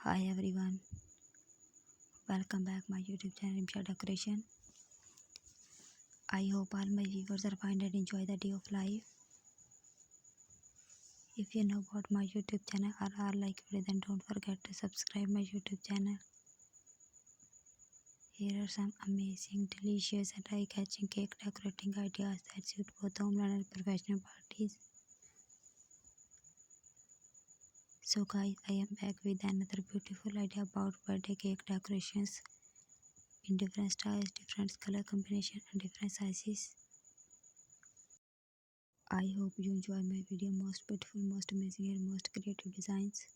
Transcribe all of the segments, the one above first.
Hi everyone, welcome back my YouTube channel Rimsha Decoration. I hope all my viewers are fine and enjoy the day of life. If you know about my YouTube channel or are like video, then don't forget to subscribe my YouTube channel. Here are some amazing, delicious and eye-catching cake decorating ideas that suit both homeland and professional parties. So guys, I am back with another beautiful idea about birthday cake decorations in different styles, different color combination and different sizes. I hope you enjoy my video. Most beautiful, most amazing and most creative designs.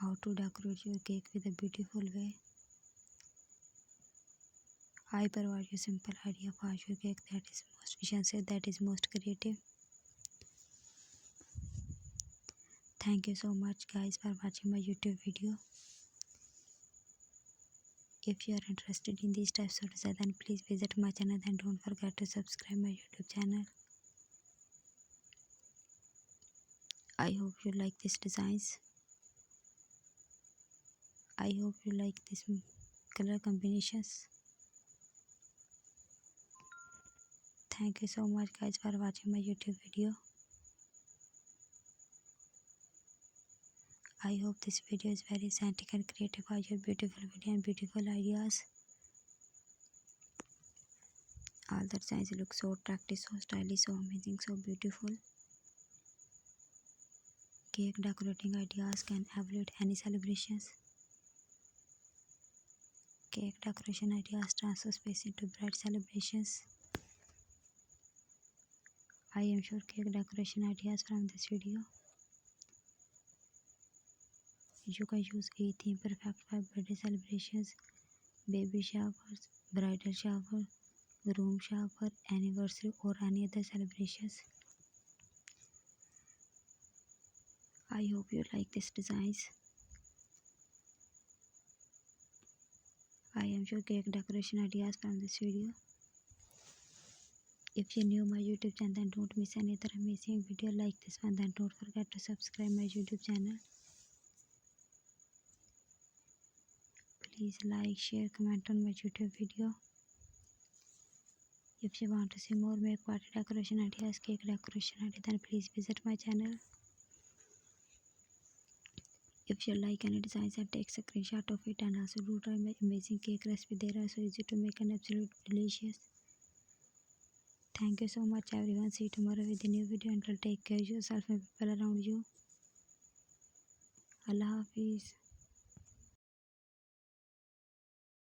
How to decorate your cake with a beautiful way. I provide you simple idea for your cake that is most essential, that is most creative. Thank you so much guys for watching my YouTube video. If you are interested in these types of design, then please visit my channel and don't forget to subscribe my YouTube channel. I hope you like these designs. I hope you like these color combinations. Thank you so much guys for watching my YouTube video. I hope this video is very scientific and creative for your beautiful video and beautiful ideas. All the designs look so attractive, so stylish, so amazing, so beautiful. Cake decorating ideas can evaluate any celebrations. Cake decoration ideas transfer space into bright celebrations. I am sure cake decoration ideas from this video. You can use a theme perfect for birthday celebrations, baby showers, bridal shower, groom shower, anniversary or any other celebrations. I hope you like these designs. I am sure cake decoration ideas from this video. If you're new my YouTube channel, then don't miss another amazing video like this one. Then don't forget to subscribe my YouTube channel. Please like, share, comment on my YouTube video. If you want to see more make party decoration ideas, cake decoration ideas, then please visit my channel. If you like any designs, then take a screenshot of it and also do try my amazing cake recipe. They are so easy to make and absolutely delicious. Thank you so much everyone. See you tomorrow with a new video. Until take care of yourself and people around you. Allah Hafiz.